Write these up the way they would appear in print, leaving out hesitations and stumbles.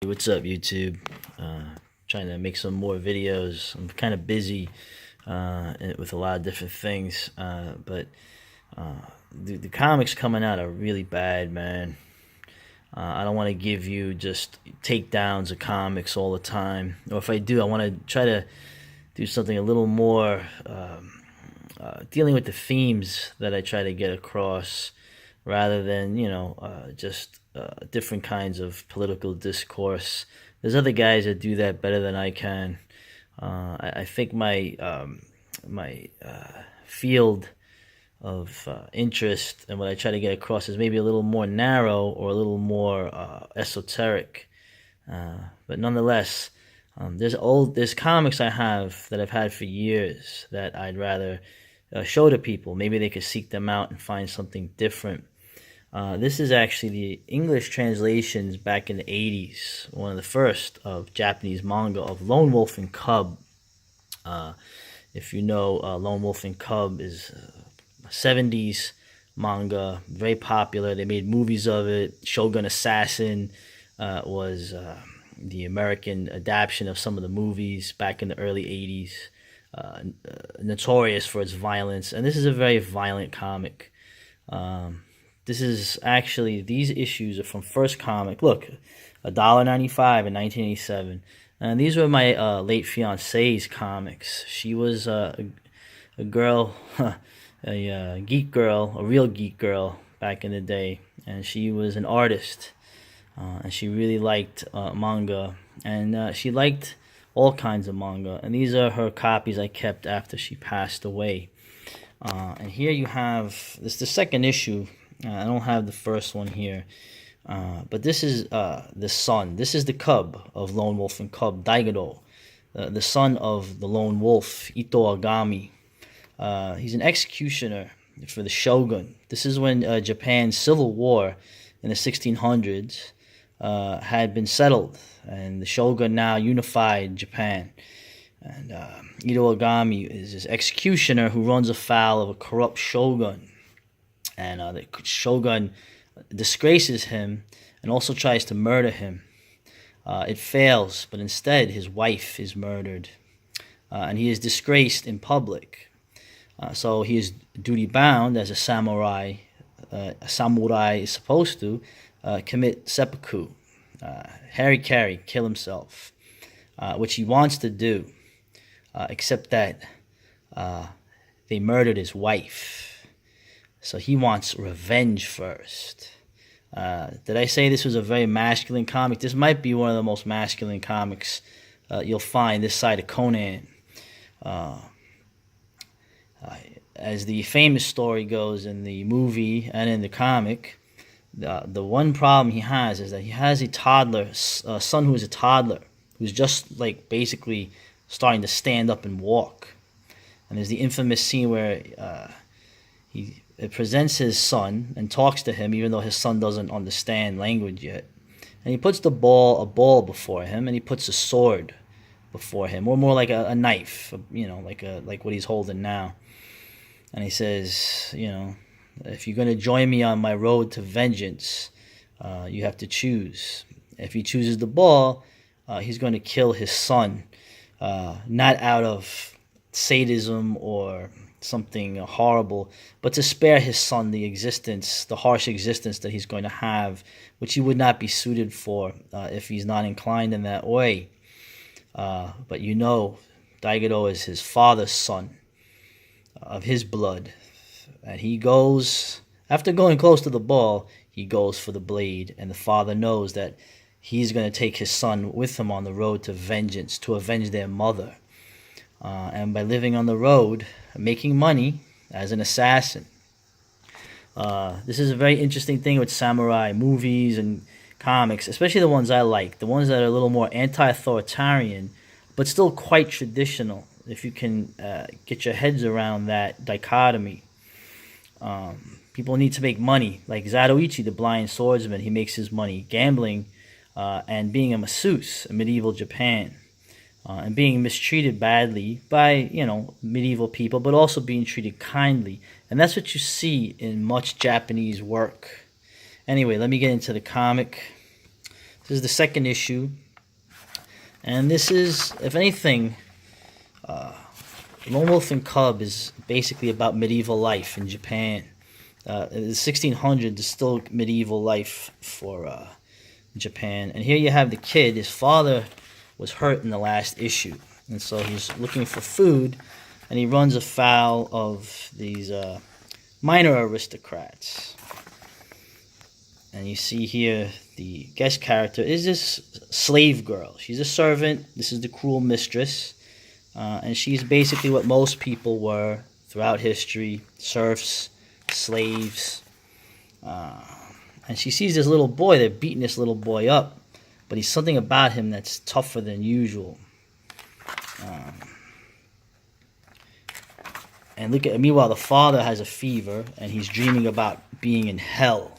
What's up, YouTube? Trying to make some more videos. I'm kind of busy with a lot of different things, but the comics coming out are really bad, man. I don't want to give you just takedowns of comics all the time, or if I do, I want to try to do something a little more dealing with the themes that I try to get across, rather than just different kinds of political discourse. There's other guys that do that better than I can. I think my field of interest and what I try to get across is maybe a little more narrow or a little more esoteric. But nonetheless, there's comics I have that I've had for years that I'd rather show to people. Maybe they could seek them out and find something different. This is actually the English translations back in the 80s, one of the first of Japanese manga of Lone Wolf and Cub. If you know, Lone Wolf and Cub is a 70s manga, very popular. They made movies of it. Shogun Assassin was the American adaptation of some of the movies back in the early 80s. Notorious for its violence, and this is a very violent comic. This is actually, these issues are from First Comic. Look, $1.95 in 1987. And these were my late fiance's comics. She was a girl, a geek girl, a real geek girl back in the day. And she was an artist. And she really liked manga. And she liked all kinds of manga. And these are her copies I kept after she passed away. And here you have, this is the second issue. I don't have the first one here, but this is the son. This is the cub of Lone Wolf and Cub, Daigodo, the son of the lone wolf, Ito Agami. He's an executioner for the shogun. This is when Japan's civil war in the 1600s had been settled, and the shogun now unified Japan. And Ito Agami is this executioner who runs afoul of a corrupt shogun. And the shogun disgraces him and also tries to murder him. It fails, but instead his wife is murdered. And he is disgraced in public. So he is duty-bound as a samurai. A samurai is supposed to commit seppuku, harikari, kill himself, which he wants to do, except that they murdered his wife. So he wants revenge first. Did I say this was a very masculine comic? This might be one of the most masculine comics you'll find this side of Conan. As the famous story goes in the movie and in the comic, the one problem he has is that he has a toddler, a son who is a toddler, who's just like basically starting to stand up and walk. And there's the infamous scene where it presents his son and talks to him, even though his son doesn't understand language yet. And he puts a ball before him, and he puts a sword before him, or more like a knife, like what he's holding now. And he says, if you're going to join me on my road to vengeance, you have to choose. If he chooses the ball, he's going to kill his son, not out of sadism or something horrible, but to spare his son the harsh existence that he's going to have, which he would not be suited for if he's not inclined in that way. But Daigodo is his father's son, of his blood, and he goes, after going close to the ball, he goes for the blade, and the father knows that he's going to take his son with him on the road to vengeance, to avenge their mother. And by living on the road, making money as an assassin. This is a very interesting thing with samurai movies and comics, especially the ones I like, the ones that are a little more anti-authoritarian, but still quite traditional, if you can get your heads around that dichotomy. People need to make money, like Zatoichi, the blind swordsman. He makes his money gambling and being a masseuse in medieval Japan. And being mistreated badly by, medieval people, but also being treated kindly. And that's what you see in much Japanese work. Anyway, let me get into the comic. This is the second issue. And this is, if anything, Lone Wolf and Cub is basically about medieval life in Japan. In the 1600s, is still medieval life for Japan. And here you have the kid. His father was hurt in the last issue. And so he's looking for food, and he runs afoul of these minor aristocrats. And you see here the guest character is this slave girl. She's a servant. This is the cruel mistress. And she's basically what most people were throughout history: serfs, slaves. And she sees this little boy. They're beating this little boy up, but he's something about him that's tougher than usual. And meanwhile, the father has a fever, and he's dreaming about being in hell.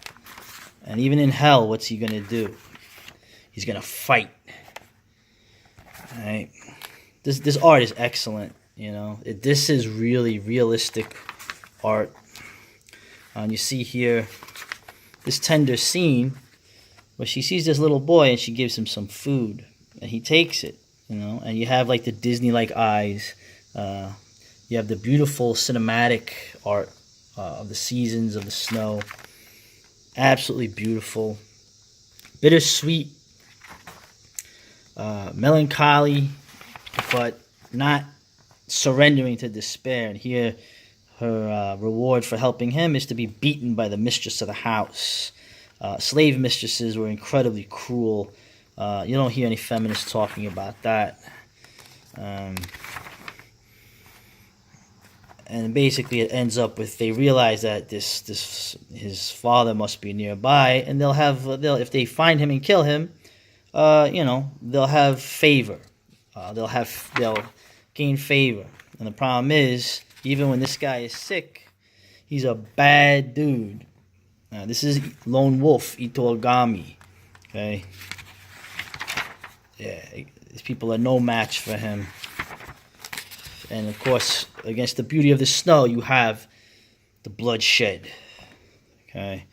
And even in hell, what's he going to do? He's going to fight. All right. This art is excellent, you know. This is really realistic art. And you see here this tender scene where she sees this little boy and she gives him some food, and he takes it, you know. And you have like the Disney-like eyes. You have the beautiful cinematic art of the seasons, of the snow. Absolutely beautiful. Bittersweet. Melancholy, but not surrendering to despair. And here, her reward for helping him is to be beaten by the mistress of the house. Slave mistresses were incredibly cruel. You don't hear any feminists talking about that. And basically it ends up with, they realize that his father must be nearby, and they'll if they find him and kill him, they'll have favor. They'll gain favor. And the problem is, even when this guy is sick, he's a bad dude. This is Lone Wolf Itogami. Okay. Yeah, these people are no match for him. And of course, against the beauty of the snow, you have the bloodshed. Okay.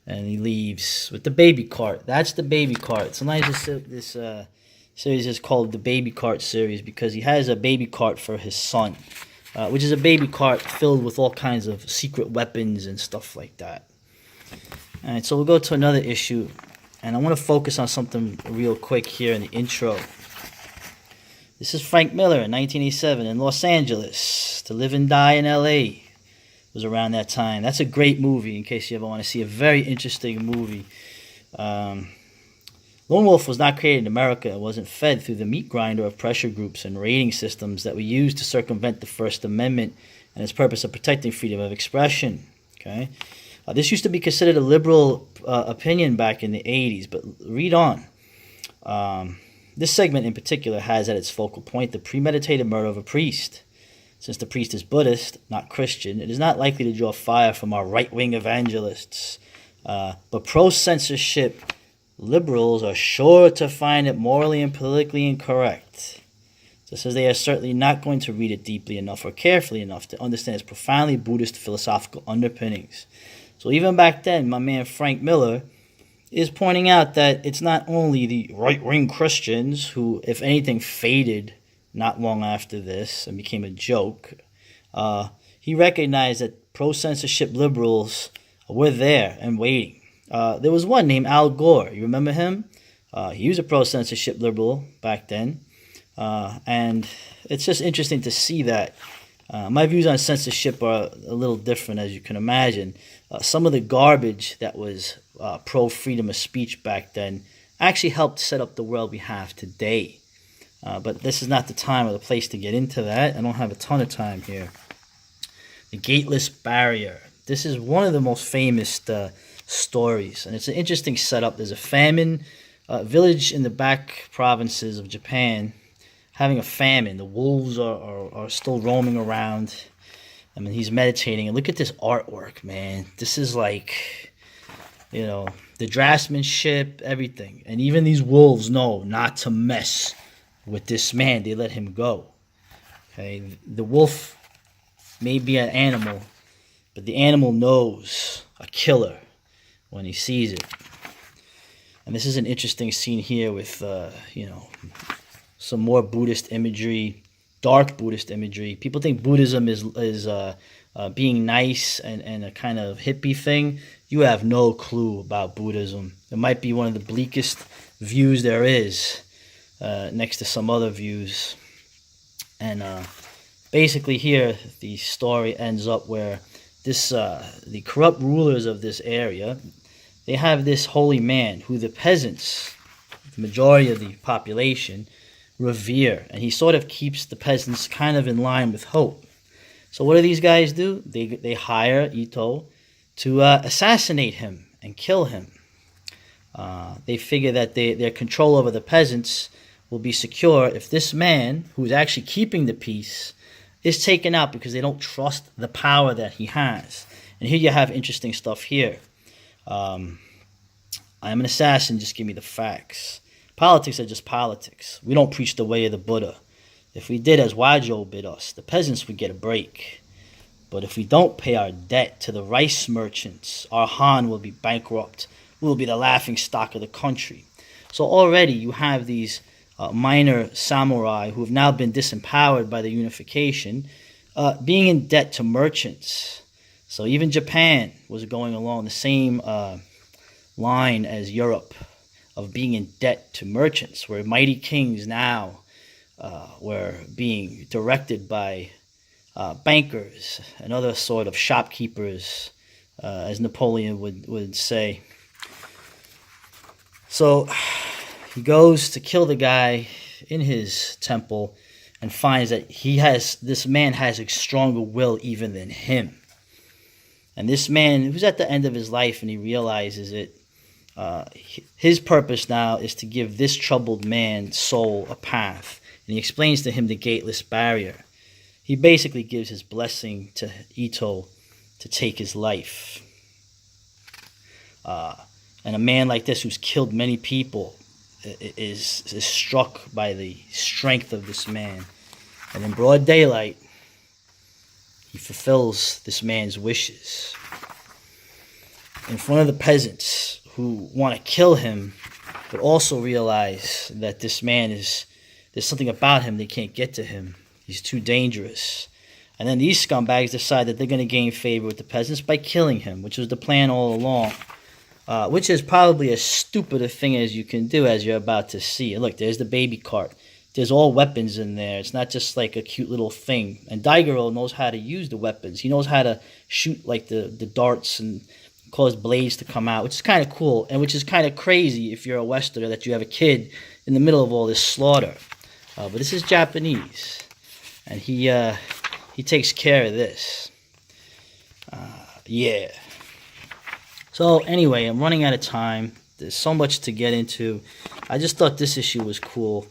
And he leaves with the baby cart. That's the baby cart. Sometimes this series is called the Baby Cart series because he has a baby cart for his son, which is a baby cart filled with all kinds of secret weapons and stuff like that. All right, so we'll go to another issue, and I want to focus on something real quick here in the intro. This is Frank Miller in 1987 in Los Angeles. To Live and Die in L.A. was around that time. That's a great movie in case you ever want to see a very interesting movie. Lone Wolf was not created in America. It wasn't fed through the meat grinder of pressure groups and rating systems that we used to circumvent the First Amendment and its purpose of protecting freedom of expression. Okay, this used to be considered a liberal opinion back in the 80s, but read on. This segment in particular has at its focal point the premeditated murder of a priest. Since the priest is Buddhist, not Christian, it is not likely to draw fire from our right-wing evangelists. But pro-censorship liberals are sure to find it morally and politically incorrect. Just as they are certainly not going to read it deeply enough or carefully enough to understand its profoundly Buddhist philosophical underpinnings. So even back then, my man Frank Miller is pointing out that it's not only the right-wing Christians who, if anything, faded not long after this and became a joke. He recognized that pro-censorship liberals were there and waiting. There was one named Al Gore. You remember him? He was a pro-censorship liberal back then. And it's just interesting to see that. My views on censorship are a little different, as you can imagine. Some of the garbage that was pro-freedom of speech back then actually helped set up the world we have today. But this is not the time or the place to get into that. I don't have a ton of time here. The Gateless Barrier. This is one of the most famous stories, and it's an interesting setup. There's a famine, village in the back provinces of Japan having a famine. The wolves are still roaming around. I mean, he's meditating, and look at this artwork, man. This is like, the draftsmanship, everything. And even these wolves know not to mess with this man. They let him go. Okay, the wolf may be an animal, but the animal knows a killer when he sees it. And this is an interesting scene here with, some more Buddhist imagery, dark Buddhist imagery. People think Buddhism is being nice and a kind of hippie thing. You have no clue about Buddhism. It might be one of the bleakest views there is, next to some other views. And basically here, the story ends up where the corrupt rulers of this area, they have this holy man who the peasants, the majority of the population, revere. And he sort of keeps the peasants kind of in line with hope. So what do these guys do? They hire Ito to assassinate him and kill him. They figure that their control over the peasants will be secure if this man, who is actually keeping the peace, is taken out because they don't trust the power that he has. And here you have interesting stuff here. I am an assassin, just give me the facts. Politics are just politics. We don't preach the way of the Buddha. If we did as Wajo bid us, the peasants would get a break. But if we don't pay our debt to the rice merchants, our Han will be bankrupt. We will be the laughing stock of the country. So already you have these minor samurai who have now been disempowered by the unification, being in debt to merchants. So even Japan was going along the same line as Europe of being in debt to merchants, where mighty kings now were being directed by bankers and other sort of shopkeepers, as Napoleon would say. So he goes to kill the guy in his temple and finds that this man has a stronger will even than him. And this man, who's at the end of his life and he realizes it, his purpose now is to give this troubled man's soul a path. And he explains to him the gateless barrier. He basically gives his blessing to Ito to take his life. And a man like this who's killed many people is struck by the strength of this man. And in broad daylight, he fulfills this man's wishes. In front of the peasants who want to kill him, but also realize that this man there's something about him, they can't get to him. He's too dangerous. And then these scumbags decide that they're going to gain favor with the peasants by killing him, which was the plan all along. Which is probably as stupid a thing as you can do, as you're about to see. And look, there's the baby cart. There's all weapons in there. It's not just like a cute little thing. And Daigoro knows how to use the weapons. He knows how to shoot like the darts and cause blades to come out, which is kind of cool, and which is kind of crazy if you're a Westerner that you have a kid in the middle of all this slaughter. But this is Japanese, and he takes care of this. Yeah. So anyway, I'm running out of time. There's so much to get into. I just thought this issue was cool.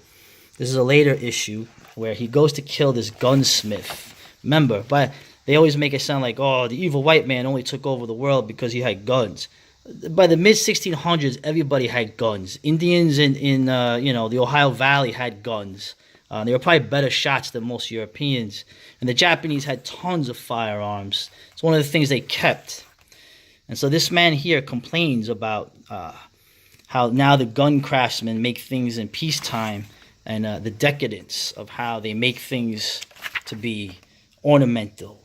This is a later issue where he goes to kill this gunsmith. Remember, they always make it sound like, oh, the evil white man only took over the world because he had guns. By the mid-1600s, everybody had guns. Indians in the Ohio Valley had guns. They were probably better shots than most Europeans. And the Japanese had tons of firearms. It's one of the things they kept. And so this man here complains about how now the gun craftsmen make things in peacetime, and the decadence of how they make things to be ornamental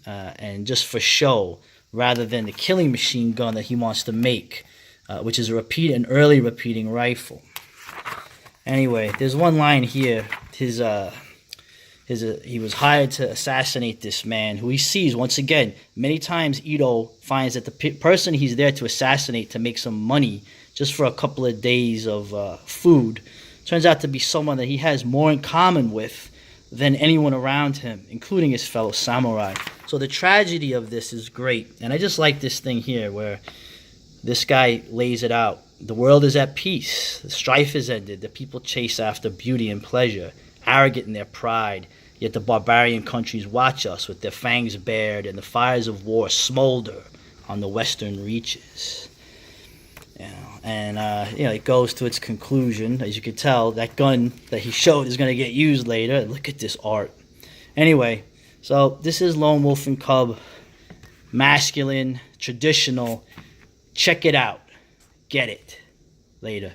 and just for show, rather than the killing machine gun that he wants to make, which is an early repeating rifle. Anyway, there's one line here. He was hired to assassinate this man, who he sees once again. Many times Ito finds that the person he's there to assassinate to make some money just for a couple of days of food turns out to be someone that he has more in common with than anyone around him, including his fellow samurai. So the tragedy of this is great. And I just like this thing here where this guy lays it out. The world is at peace. The strife is ended. The people chase after beauty and pleasure, arrogant in their pride. Yet the barbarian countries watch us with their fangs bared, and the fires of war smolder on the western reaches. It goes to its conclusion. As you can tell, that gun that he showed is going to get used later. Look at this art. Anyway, so this is Lone Wolf and Cub, masculine, traditional, Check it out. Get it. Later.